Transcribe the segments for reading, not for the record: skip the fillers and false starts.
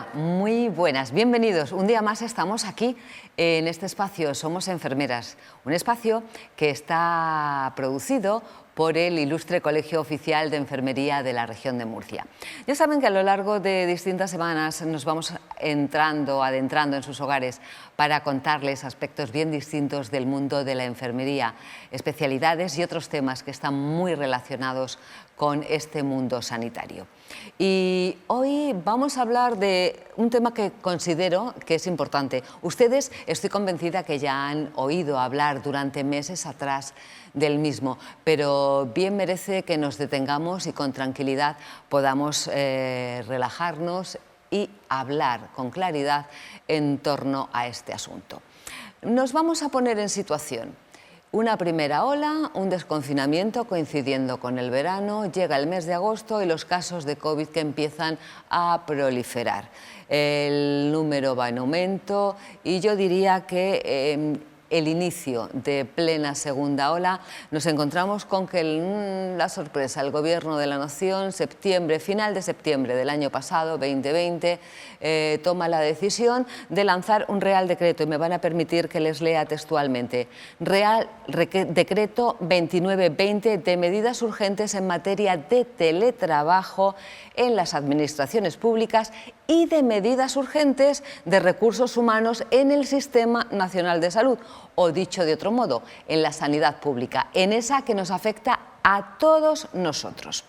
Hola, muy buenas, bienvenidos. Un día más estamos aquí en este espacio Somos Enfermeras, un espacio que está producido por el Ilustre Colegio Oficial de Enfermería de la región de Murcia. Ya saben que a lo largo de distintas semanas nos vamos adentrando en sus hogares para contarles aspectos bien distintos del mundo de la enfermería, especialidades y otros temas que están muy relacionados con este mundo sanitario. Y hoy vamos a hablar de un tema que considero que es importante. Ustedes, estoy convencida que ya han oído hablar durante meses atrás del mismo, pero bien merece que nos detengamos y con tranquilidad podamos relajarnos y hablar con claridad en torno a este asunto. Nos vamos a poner en situación. Una primera ola, un desconfinamiento coincidiendo con el verano, llega el mes de agosto y los casos de COVID que empiezan a proliferar. El número va en aumento y yo diría que el inicio de plena segunda ola, nos encontramos con que la sorpresa, el Gobierno de la Nación, final de septiembre del año pasado, 2020, toma la decisión de lanzar un Real Decreto, y me van a permitir que les lea textualmente. Real Decreto 2920 de medidas urgentes en materia de teletrabajo en las administraciones públicas y de medidas urgentes de recursos humanos en el Sistema Nacional de Salud, o dicho de otro modo, en la sanidad pública, en esa que nos afecta a todos nosotros.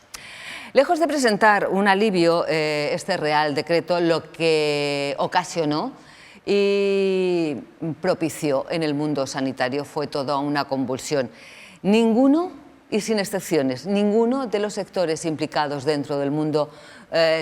Lejos de presentar un alivio, este Real Decreto lo que ocasionó y propició en el mundo sanitario fue toda una convulsión. Ninguno, y sin excepciones, ninguno de los sectores implicados dentro del mundo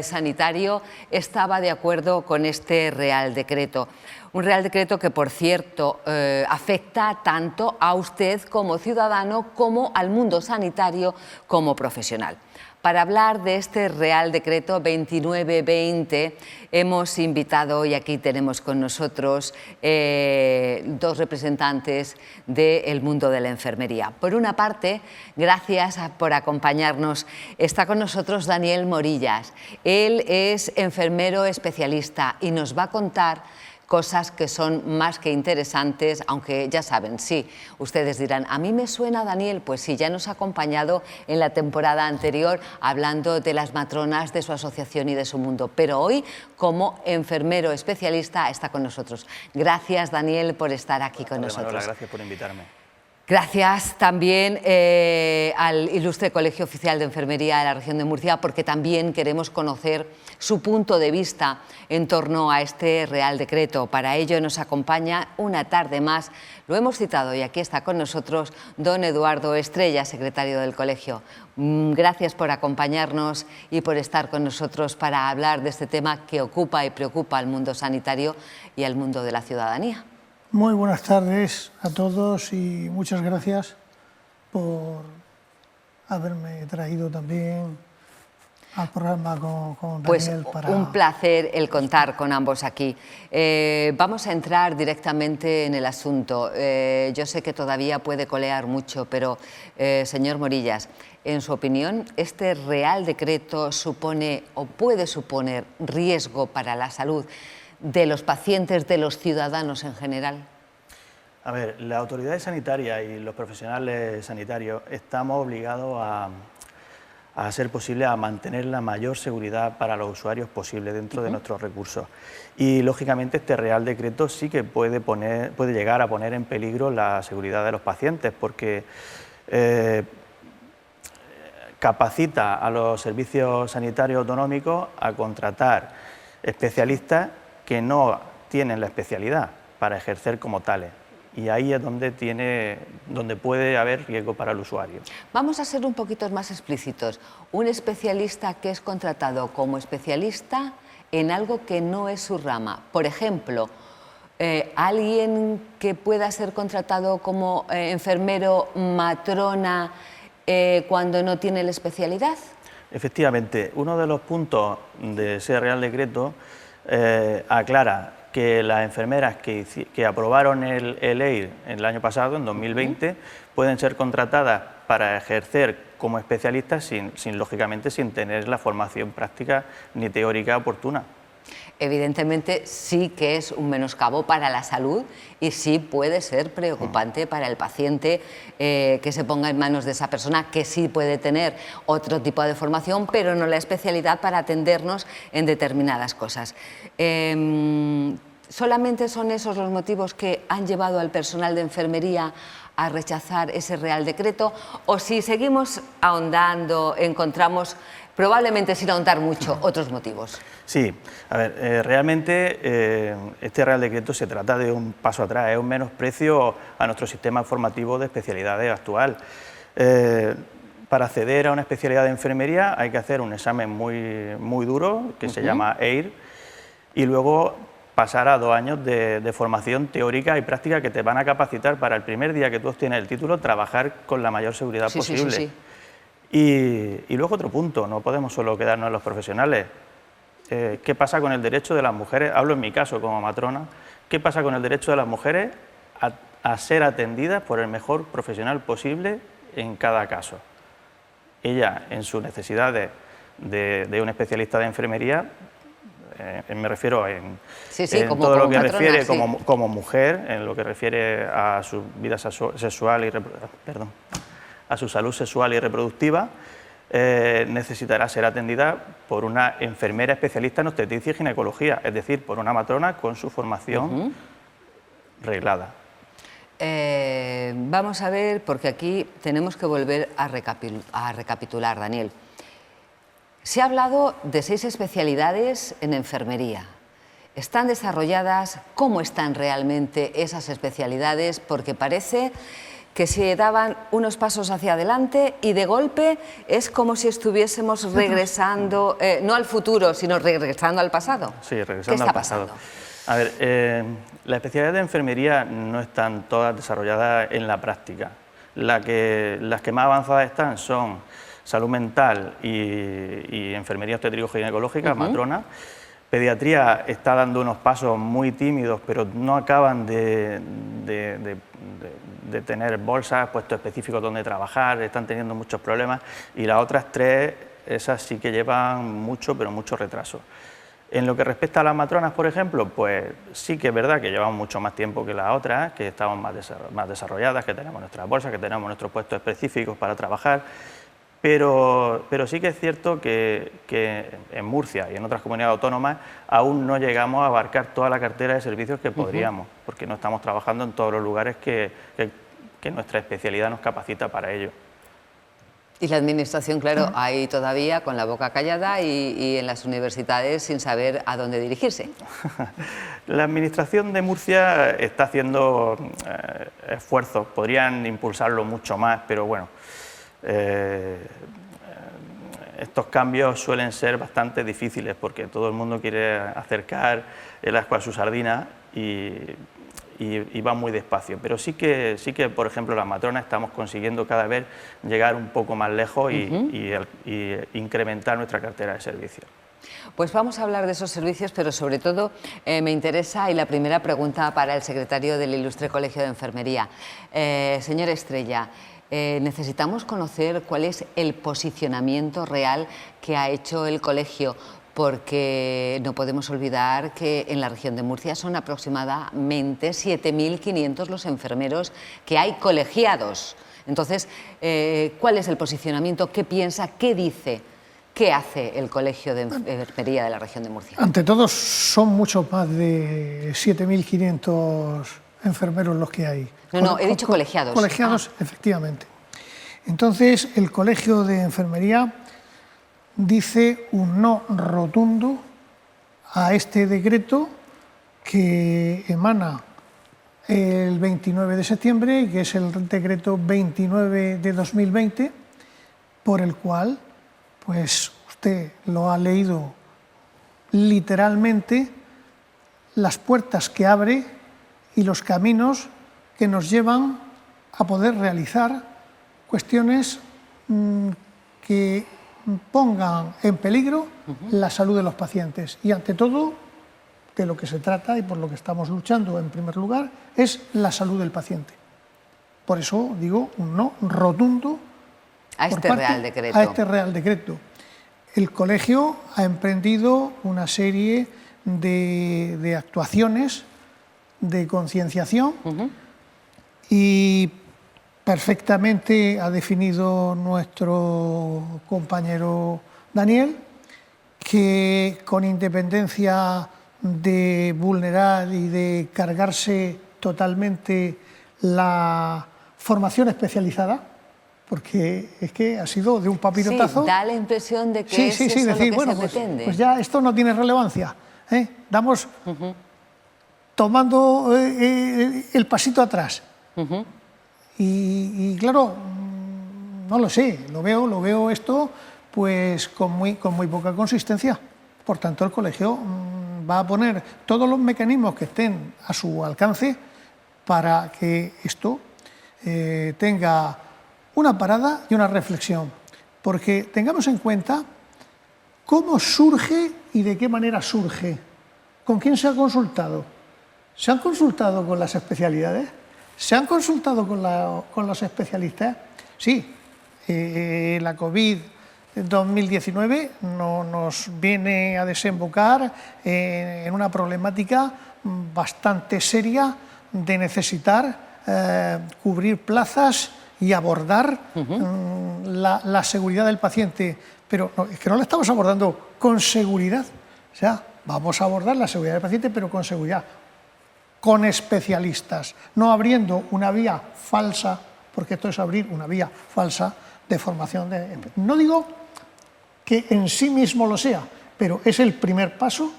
sanitario estaba de acuerdo con este Real Decreto. Un Real Decreto que, por cierto, afecta tanto a usted como ciudadano como al mundo sanitario como profesional. Para hablar de este Real Decreto 2920 hemos invitado, y aquí tenemos con nosotros, dos representantes del mundo de la enfermería. Por una parte, gracias por acompañarnos, está con nosotros Daniel Morillas. Él es enfermero especialista y nos va a contar cosas que son más que interesantes, aunque ya saben, sí, ustedes dirán, a mí me suena Daniel, pues sí, ya nos ha acompañado en la temporada anterior hablando de las matronas, de su asociación y de su mundo, pero hoy como enfermero especialista está con nosotros. Gracias, Daniel, por estar aquí con nosotros. Manuela, gracias por invitarme. Gracias también al Ilustre Colegio Oficial de Enfermería de la región de Murcia, porque también queremos conocer su punto de vista en torno a este Real Decreto. Para ello nos acompaña una tarde más, lo hemos citado y aquí está con nosotros don Eduardo Estrella, secretario del colegio. Gracias por acompañarnos y por estar con nosotros para hablar de este tema que ocupa y preocupa al mundo sanitario y al mundo de la ciudadanía. Muy buenas tardes a todos y muchas gracias por haberme traído también al programa con Daniel. Pues un placer el contar con ambos aquí. Vamos a entrar directamente en el asunto. Yo sé que todavía puede colear mucho, pero señor Morillas, en su opinión, ¿este Real Decreto supone o puede suponer riesgo para la salud de los pacientes, de los ciudadanos en general? A ver, las autoridades sanitarias y los profesionales sanitarios estamos obligados a ser posible a mantener la mayor seguridad para los usuarios posible dentro de nuestros recursos. Y lógicamente este Real Decreto sí que puede llegar a poner en peligro la seguridad de los pacientes, porque capacita a los servicios sanitarios autonómicos a contratar especialistas que no tienen la especialidad para ejercer como tales. Y ahí es donde puede haber riesgo para el usuario. Vamos a ser un poquito más explícitos. Un especialista que es contratado como especialista en algo que no es su rama. Por ejemplo, alguien que pueda ser contratado como enfermero matrona cuando no tiene la especialidad. Efectivamente, uno de los puntos de ese Real Decreto aclara que las enfermeras que aprobaron el EIR en el año pasado, en 2020, pueden ser contratadas para ejercer como especialistas lógicamente sin tener la formación práctica ni teórica oportuna. evidentemente sí que es un menoscabo para la salud y sí puede ser preocupante para el paciente que se ponga en manos de esa persona que sí puede tener otro tipo de formación, pero no la especialidad para atendernos en determinadas cosas. ¿Solamente son esos los motivos que han llevado al personal de enfermería a rechazar ese Real Decreto? O si seguimos ahondando, encontramos, probablemente sin ahondar mucho, otros motivos. Sí, a ver, realmente este Real Decreto se trata de un paso atrás, es un menosprecio a nuestro sistema formativo de especialidades actual. Para acceder a una especialidad de enfermería hay que hacer un examen muy duro, que se llama EIR, y luego pasar a 2 años de formación teórica y práctica que te van a capacitar para el primer día que tú obtienes el título, trabajar con la mayor seguridad posible. Sí. Y luego otro punto, no podemos solo quedarnos en los profesionales. ¿Qué pasa con el derecho de las mujeres? Hablo en mi caso como matrona. ¿Qué pasa con el derecho de las mujeres a ser atendidas por el mejor profesional posible en cada caso? Ella, en sus necesidades de un especialista de enfermería, me refiero en todo lo que refiere como mujer, en lo que refiere a su vida sexual y a su salud sexual y reproductiva, necesitará ser atendida por una enfermera especialista en obstetricia y ginecología, es decir, por una matrona con su formación reglada. Vamos a ver, porque aquí tenemos que volver a recapitular, Daniel. Se ha hablado de 6 especialidades en enfermería. ¿Están desarrolladas? ¿Cómo están realmente esas especialidades? Porque parece que se daban unos pasos hacia adelante y de golpe es como si estuviésemos regresando, no al futuro, sino regresando al pasado. Sí, regresando al pasado. A ver, las especialidades de enfermería no están todas desarrolladas en la práctica. Las que más avanzadas están son salud mental y enfermería obstétrico-ginecológica, matrona. Pediatría está dando unos pasos muy tímidos, pero no acaban de tener bolsas, puestos específicos donde trabajar, están teniendo muchos problemas, y las otras 3, esas sí que llevan mucho, pero mucho retraso. En lo que respecta a las matronas, por ejemplo, pues sí que es verdad que llevamos mucho más tiempo que las otras, que estamos más desarrolladas, que tenemos nuestras bolsas, que tenemos nuestros puestos específicos para trabajar, pero sí que es cierto que en Murcia y en otras comunidades autónomas aún no llegamos a abarcar toda la cartera de servicios que podríamos, porque no estamos trabajando en todos los lugares que nuestra especialidad nos capacita para ello. Y la Administración, claro, ahí todavía con la boca callada y en las universidades sin saber a dónde dirigirse. La Administración de Murcia está haciendo esfuerzos, podrían impulsarlo mucho más, pero bueno, estos cambios suelen ser bastante difíciles porque todo el mundo quiere acercar el ascua a su sardina y va muy despacio, pero sí que, por ejemplo, las matronas estamos consiguiendo cada vez llegar un poco más lejos y incrementar nuestra cartera de servicios. Pues vamos a hablar de esos servicios, pero sobre todo me interesa, y la primera pregunta para el secretario del Ilustre Colegio de Enfermería. Señor Estrella, necesitamos conocer cuál es el posicionamiento real que ha hecho el colegio, porque no podemos olvidar que en la región de Murcia son aproximadamente 7.500 los enfermeros que hay colegiados. Entonces, ¿cuál es el posicionamiento? ¿Qué piensa? ¿Qué dice? ¿Qué hace el Colegio de Enfermería de la región de Murcia? Ante todo, son mucho más de 7.500 enfermeros los que hay. No, he dicho colegiados. Colegiados, efectivamente. Entonces, el Colegio de Enfermería dice un no rotundo a este decreto que emana el 29 de septiembre y que es el decreto 29 de 2020, por el cual, pues usted lo ha leído literalmente, las puertas que abre y los caminos que nos llevan a poder realizar cuestiones que pongan en peligro la salud de los pacientes. Y ante todo, de lo que se trata y por lo que estamos luchando en primer lugar, es la salud del paciente. Por eso digo un no rotundo a este Real Decreto. A este Real Decreto. El colegio ha emprendido una serie de actuaciones, de concienciación, y perfectamente ha definido nuestro compañero Daniel, que con independencia de vulnerar y de cargarse totalmente la formación especializada, porque es que ha sido de un papirotazo. Sí, da la impresión de que es eso decir, lo que bueno, se pretende. pues ya esto no tiene relevancia, ¿eh? Damos tomando el pasito atrás. Y claro, no lo sé, lo veo esto pues con muy poca consistencia. Por tanto, el colegio va a poner todos los mecanismos que estén a su alcance para que esto tenga una parada y una reflexión. Porque tengamos en cuenta cómo surge y de qué manera surge. ¿Con quién se ha consultado? ¿Se han consultado con las especialidades? ¿Se han consultado con los especialistas? Sí, la COVID-2019 nos viene a desembocar en una problemática bastante seria de necesitar cubrir plazas y abordar la seguridad del paciente. Pero no, es que no la estamos abordando con seguridad. O sea, vamos a abordar la seguridad del paciente, pero con seguridad, con especialistas, no abriendo una vía falsa, porque esto es abrir una vía falsa de formación. No digo que en sí mismo lo sea, pero es el primer paso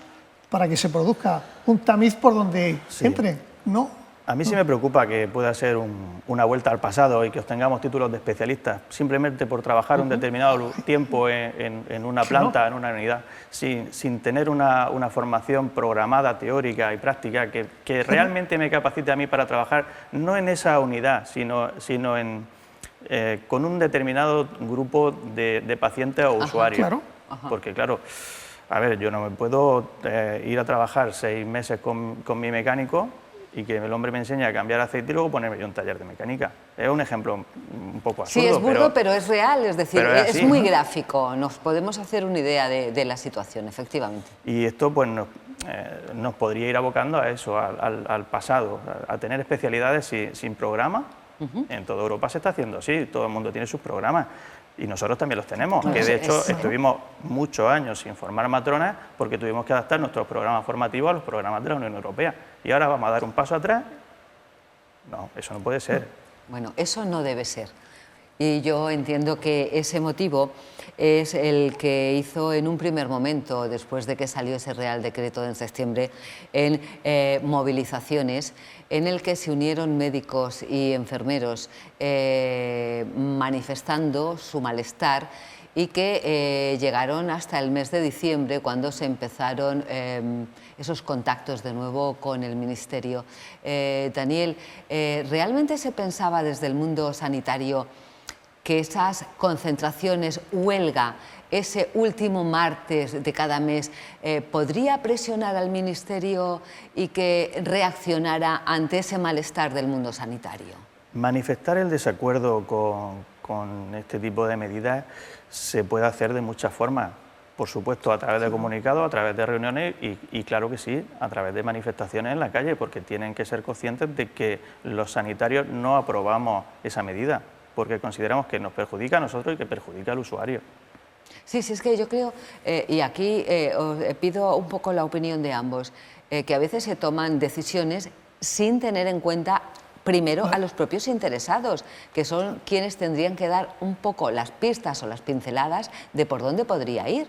para que se produzca un tamiz por donde entre, ¿no? A mí sí me preocupa que pueda ser una vuelta al pasado y que obtengamos títulos de especialistas simplemente por trabajar un determinado tiempo en una planta, en una unidad, sin tener una formación programada, teórica y práctica que realmente me capacite a mí para trabajar no en esa unidad, sino con un determinado grupo de pacientes o usuarios. Claro. Porque claro, a ver, yo no me puedo ir a trabajar 6 meses con mi mecánico y que el hombre me enseñe a cambiar aceite y luego ponerme yo un taller de mecánica. Es un ejemplo un poco absurdo. Sí, es burdo, pero es real, es decir, es muy gráfico. Nos podemos hacer una idea de la situación, efectivamente. Y esto pues nos podría ir abocando a eso, al pasado, a tener especialidades sin programa. En toda Europa se está haciendo así, todo el mundo tiene sus programas. Y nosotros también los tenemos, que de hecho estuvimos muchos años sin formar matronas porque tuvimos que adaptar nuestros programas formativos a los programas de la Unión Europea. Y ahora vamos a dar un paso atrás. No, eso no puede ser. Bueno, eso no debe ser. Y yo entiendo que ese motivo es el que hizo en un primer momento, después de que salió ese Real Decreto en septiembre, en movilizaciones en el que se unieron médicos y enfermeros manifestando su malestar y que llegaron hasta el mes de diciembre, cuando se empezaron esos contactos de nuevo con el Ministerio. Daniel, ¿realmente se pensaba desde el mundo sanitario que esas concentraciones, huelga, ese último martes de cada mes, podría presionar al Ministerio y que reaccionara ante ese malestar del mundo sanitario? Manifestar el desacuerdo con este tipo de medidas se puede hacer de muchas formas. Por supuesto, a través de comunicados, a través de reuniones y claro que sí, a través de manifestaciones en la calle, porque tienen que ser conscientes de que los sanitarios no aprobamos esa medida, porque consideramos que nos perjudica a nosotros y que perjudica al usuario. Sí, es que yo creo, y aquí os pido un poco la opinión de ambos, que a veces se toman decisiones sin tener en cuenta primero a los propios interesados, que son quienes tendrían que dar un poco las pistas o las pinceladas de por dónde podría ir.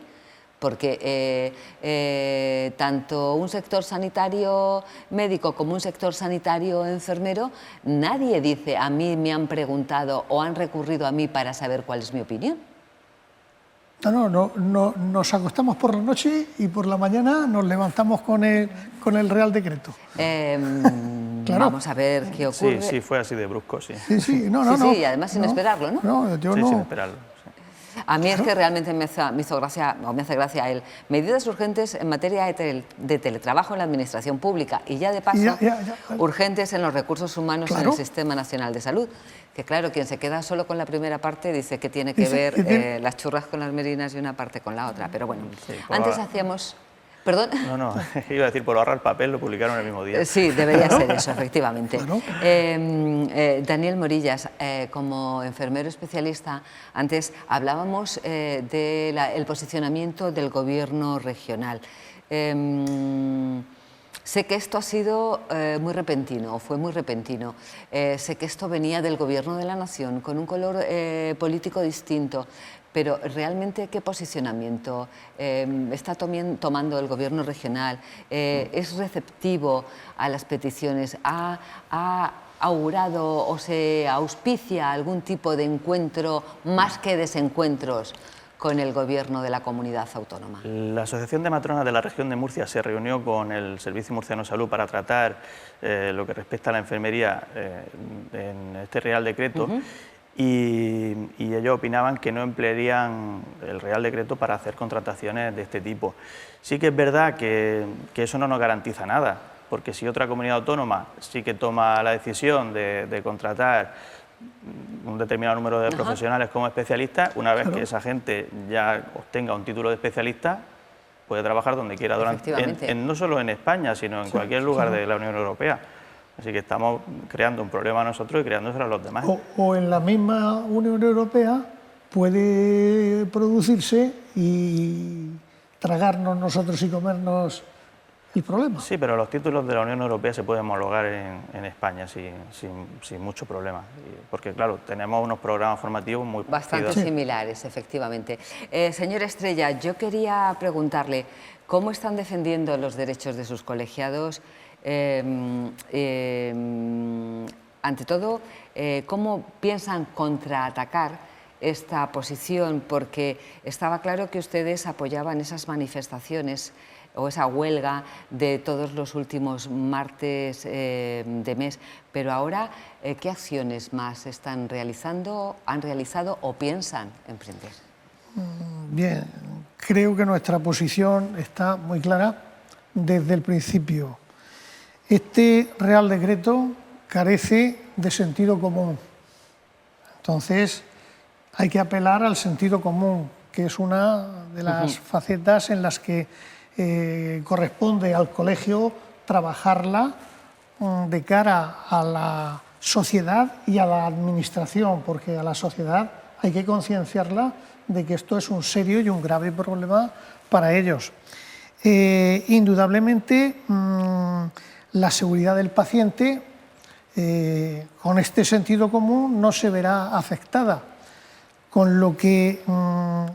Porque tanto un sector sanitario médico como un sector sanitario enfermero, nadie dice a mí me han preguntado o han recurrido a mí para saber cuál es mi opinión. No, nos acostamos por la noche y por la mañana nos levantamos con el Real Decreto. Claro. Vamos a ver qué ocurre. Sí, fue así de brusco, sí. Sí, y además sin esperarlo, ¿no? No, yo no. Sin esperarlo. A mí es que realmente me hace gracia el medidas urgentes en materia de teletrabajo en la administración pública y ya de paso urgentes en los recursos humanos en el Sistema Nacional de Salud. Que claro, quien se queda solo con la primera parte dice que tiene que ver las churras con las merinas y una parte con la otra. Pero bueno, antes hacíamos ¿Perdón? No, iba a decir, por ahorrar papel lo publicaron el mismo día. Sí, debería ser eso, efectivamente. Claro. Daniel Morillas, como enfermero especialista, antes hablábamos del posicionamiento del gobierno regional. Sé que esto ha sido muy repentino, fue muy repentino. Sé que esto venía del Gobierno de la Nación, con un color político distinto. Pero realmente, ¿qué posicionamiento está tomando el Gobierno regional? ¿Es receptivo a las peticiones? ¿Ha augurado o se auspicia algún tipo de encuentro, más que desencuentros, con el Gobierno de la comunidad autónoma? La Asociación de Matronas de la región de Murcia se reunió con el Servicio Murciano de Salud para tratar lo que respecta a la enfermería en este Real Decreto. Y ellos opinaban que no emplearían el Real Decreto para hacer contrataciones de este tipo. Sí que es verdad que eso no nos garantiza nada, porque si otra comunidad autónoma sí que toma la decisión de contratar un determinado número de profesionales como especialistas, una vez que esa gente ya obtenga un título de especialista, puede trabajar donde quiera, no solo en España, sino en cualquier lugar de la Unión Europea. Así que estamos creando un problema nosotros y creándoselo a los demás. O en la misma Unión Europea puede producirse y tragarnos nosotros y comernos el problema. Sí, pero los títulos de la Unión Europea se pueden homologar en España sin mucho problema. Porque, claro, tenemos unos programas formativos muy bastante similares, efectivamente. Señor Estrella, yo quería preguntarle cómo están defendiendo los derechos de sus colegiados. Ante todo, ¿cómo piensan contraatacar esta posición? Porque estaba claro que ustedes apoyaban esas manifestaciones o esa huelga de todos los últimos martes de mes, pero ahora, ¿qué acciones más están realizando, han realizado o piensan emprender? Bien, creo que nuestra posición está muy clara desde el principio. Este Real Decreto carece de sentido común. Entonces, hay que apelar al sentido común, que es una de las facetas en las que corresponde al colegio trabajarla de cara a la sociedad y a la administración, porque a la sociedad hay que concienciarla de que esto es un serio y un grave problema para ellos. Indudablemente, la seguridad del paciente con este sentido común no se verá afectada, con lo que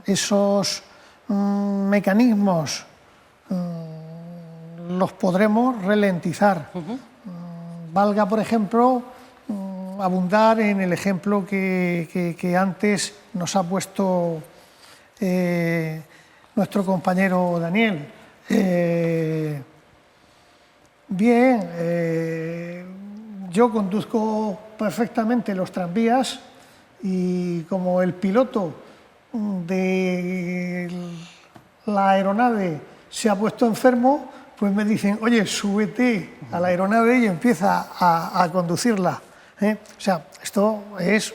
esos mecanismos los podremos ralentizar. Valga, por ejemplo, abundar en el ejemplo que antes nos ha puesto nuestro compañero Daniel. Yo conduzco perfectamente los tranvías y como el piloto de la aeronave se ha puesto enfermo, pues me dicen, oye, súbete a la aeronave y empieza a conducirla. O sea, esto es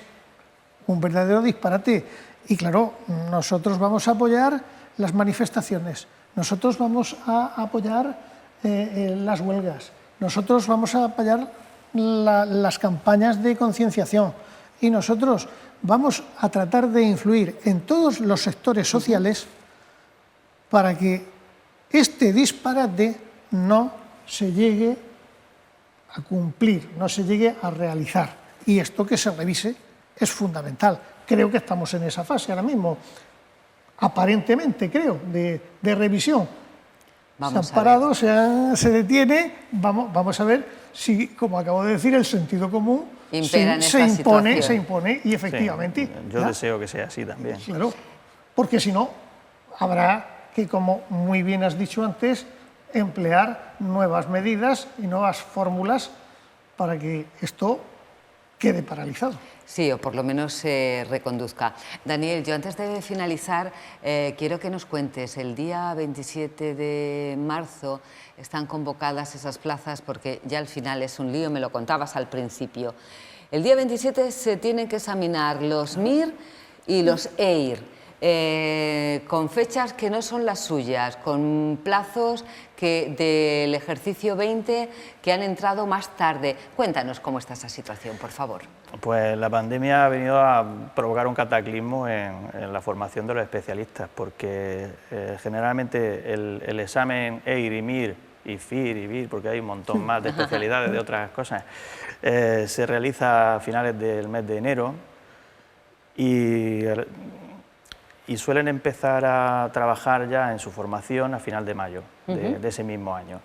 un verdadero disparate. Y claro, nosotros vamos a apoyar las manifestaciones, nosotros vamos a apoyar las huelgas, nosotros vamos a apoyar las campañas de concienciación y nosotros vamos a tratar de influir en todos los sectores sociales para que este disparate no se llegue a cumplir, no se llegue a realizar. Y esto que se revise es fundamental. Creo que estamos en esa fase ahora mismo, aparentemente creo, de revisión. Se han parado, se detiene, vamos a ver si, como acabo de decir, el sentido común se impone y efectivamente... Sí, yo deseo que sea así también. Claro, porque si no, habrá que, como muy bien has dicho antes, emplear nuevas medidas y nuevas fórmulas para que esto quede paralizado. Sí, o por lo menos se reconduzca. Daniel, yo antes de finalizar quiero que nos cuentes, el día 27 de marzo están convocadas esas plazas porque ya al final es un lío, me lo contabas al principio. El día 27 se tienen que examinar los MIR y los EIR. con fechas que no son las suyas, con plazos del ejercicio 20 que han entrado más tarde. Cuéntanos cómo está esa situación, por favor. Pues la pandemia ha venido a provocar un cataclismo en la formación de los especialistas, porque generalmente el examen EIR, IMIR y FIR y BIR, porque hay un montón más de especialidades de otras cosas, se realiza a finales del mes de enero y suelen empezar a trabajar ya en su formación a final de mayo de ese mismo año.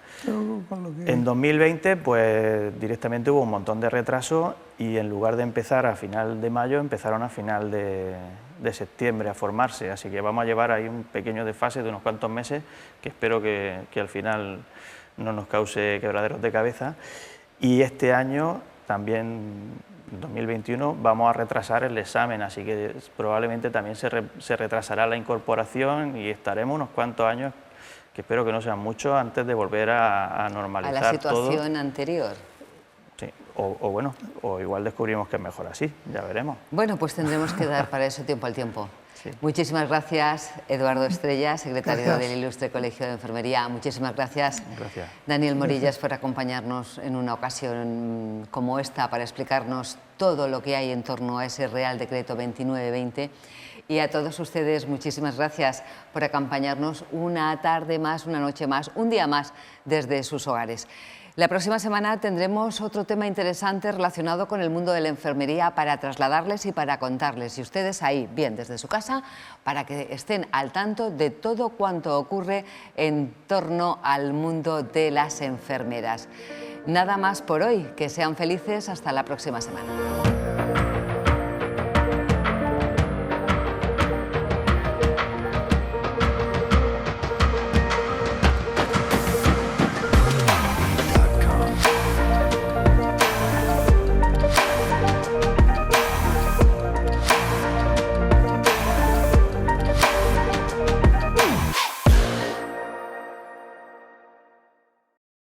En 2020 pues directamente hubo un montón de retraso y en lugar de empezar a final de mayo empezaron a final de septiembre a formarse, así que vamos a llevar ahí un pequeño desfase de unos cuantos meses que espero que al final no nos cause quebraderos de cabeza. Y este año también, en 2021, vamos a retrasar el examen, así que probablemente también se retrasará la incorporación y estaremos unos cuantos años, que espero que no sean muchos, antes de volver a normalizar todo. A la situación anterior. Sí, o igual descubrimos que es mejor así, ya veremos. Bueno, pues tendremos que dar para eso tiempo al tiempo. Sí. Muchísimas gracias, Eduardo Estrella, secretario del Ilustre Colegio de Enfermería. Muchísimas gracias, Daniel Morillas, por acompañarnos en una ocasión como esta para explicarnos todo lo que hay en torno a ese Real Decreto 2920. Y a todos ustedes, muchísimas gracias por acompañarnos una tarde más, una noche más, un día más desde sus hogares. La próxima semana tendremos otro tema interesante relacionado con el mundo de la enfermería para trasladarles y para contarles. Y ustedes ahí, bien, desde su casa, para que estén al tanto de todo cuanto ocurre en torno al mundo de las enfermeras. Nada más por hoy. Que sean felices. Hasta la próxima semana.